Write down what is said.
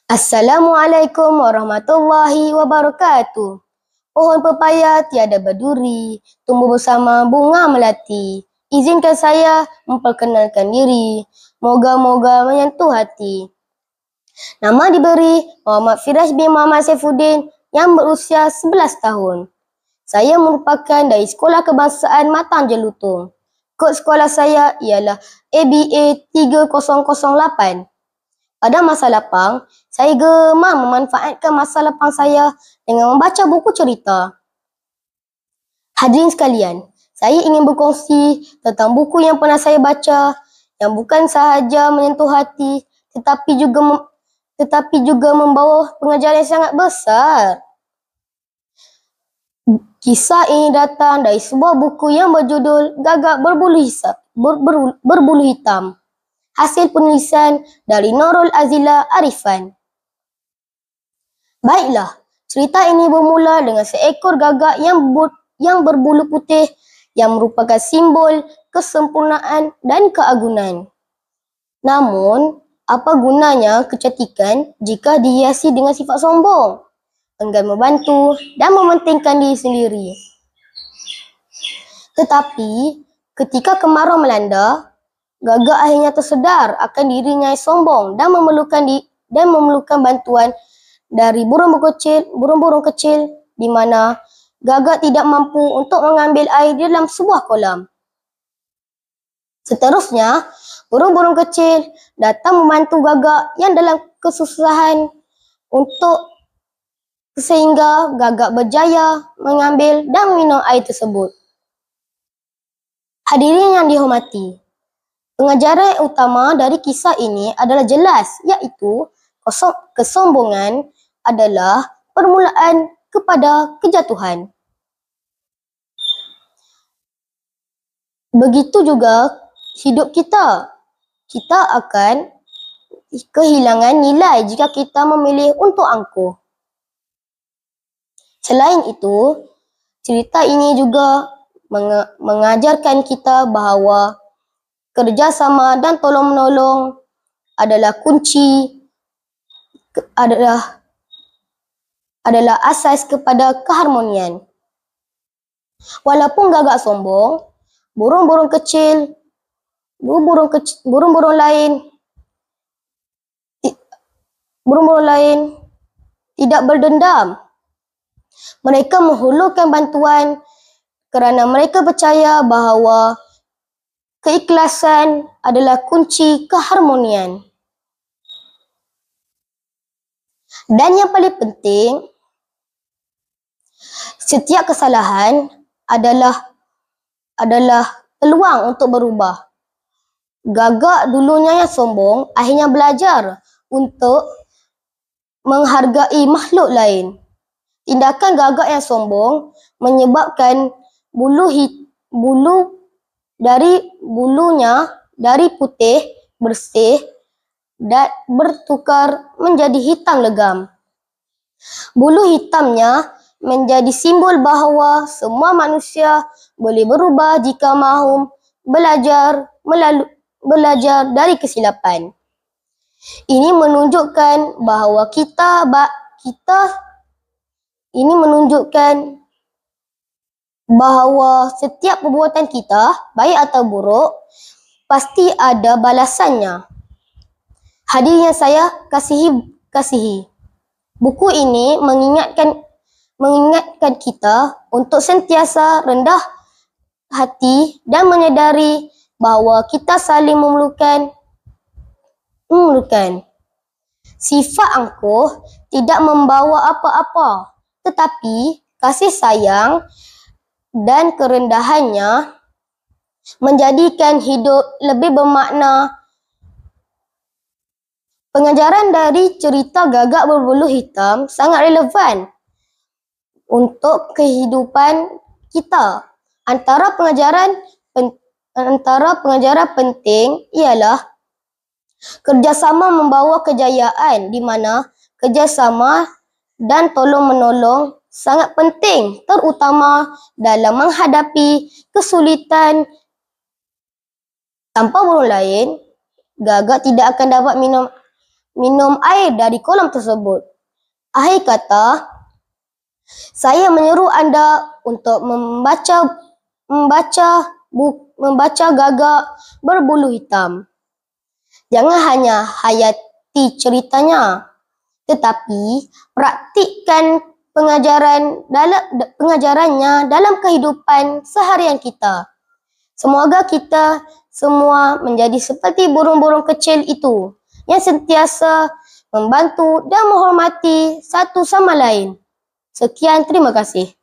Assalamualaikum warahmatullahi wabarakatuh. Pohon pepaya tiada berduri, tumbuh bersama bunga melati. Izinkan saya memperkenalkan diri, moga-moga menyentuh hati. Nama diberi Muhammad Firaj bin Muhammad Saifuddin yang berusia 11 tahun. Saya merupakan dari Sekolah Kebangsaan Matang Jelutung. Kod sekolah saya ialah ABA 3008. Pada masa lapang, saya gemar memanfaatkan masa lapang saya dengan membaca buku cerita. Hadirin sekalian, saya ingin berkongsi tentang buku yang pernah saya baca yang bukan sahaja menyentuh hati tetapi juga membawa pengajaran yang sangat besar. Kisah ini datang dari sebuah buku yang berjudul Gagak Berbulu Hitam. Hasil penulisan dari Nurul Azila Arifan. Baiklah, cerita ini bermula dengan seekor gagak yang berbulu putih yang merupakan simbol kesempurnaan dan keagungan. Namun, apa gunanya kecantikan jika dihiasi dengan sifat sombong, enggan membantu dan mementingkan diri sendiri. Tetapi, ketika kemarau melanda, gagak akhirnya tersedar akan dirinya yang sombong dan memerlukan bantuan dari burung-burung kecil di mana gagak tidak mampu untuk mengambil air di dalam sebuah kolam. Seterusnya, burung-burung kecil datang membantu gagak yang dalam kesusahan sehingga gagak berjaya mengambil dan minum air tersebut. Hadirin yang dihormati, pengajaran utama dari kisah ini adalah jelas, iaitu kesombongan adalah permulaan kepada kejatuhan. Begitu juga hidup kita. Kita akan kehilangan nilai jika kita memilih untuk angkuh. Selain itu, cerita ini juga mengajarkan kita bahawa kerjasama dan tolong-menolong adalah adalah asas kepada keharmonian. Walaupun gagak sombong, burung-burung lain tidak berdendam. Mereka menghulurkan bantuan kerana mereka percaya bahawa keikhlasan adalah kunci keharmonian. Dan yang paling penting, setiap kesalahan adalah peluang untuk berubah. Gagak dulunya yang sombong akhirnya belajar untuk menghargai makhluk lain. Tindakan gagak yang sombong menyebabkan bulunya dari putih bersih dan bertukar menjadi hitam legam. Bulu hitamnya menjadi simbol bahawa semua manusia boleh berubah jika mahu belajar dari kesilapan. Ini menunjukkan bahawa setiap perbuatan kita, baik atau buruk, pasti ada balasannya. Hadirin yang saya kasihi. Buku ini mengingatkan kita untuk sentiasa rendah hati dan menyedari bahawa kita saling memerlukan. Sifat angkuh tidak membawa apa-apa, tetapi kasih sayang dan kerendahannya menjadikan hidup lebih bermakna. Pengajaran dari cerita Gagak Berbulu Hitam sangat relevan untuk kehidupan kita. Antara pengajaran penting ialah kerjasama membawa kejayaan, di mana kerjasama dan tolong-menolong sangat penting, terutama dalam menghadapi kesulitan. Tanpa burung lain, gagak tidak akan dapat minum air dari kolam tersebut. Akhir kata, saya menyeru anda untuk membaca gagak berbulu hitam. Jangan hanya hayati ceritanya, tetapi praktikkan pengajarannya dalam kehidupan seharian kita. Semoga kita semua menjadi seperti burung-burung kecil itu yang sentiasa membantu dan menghormati satu sama lain. Sekian, terima kasih.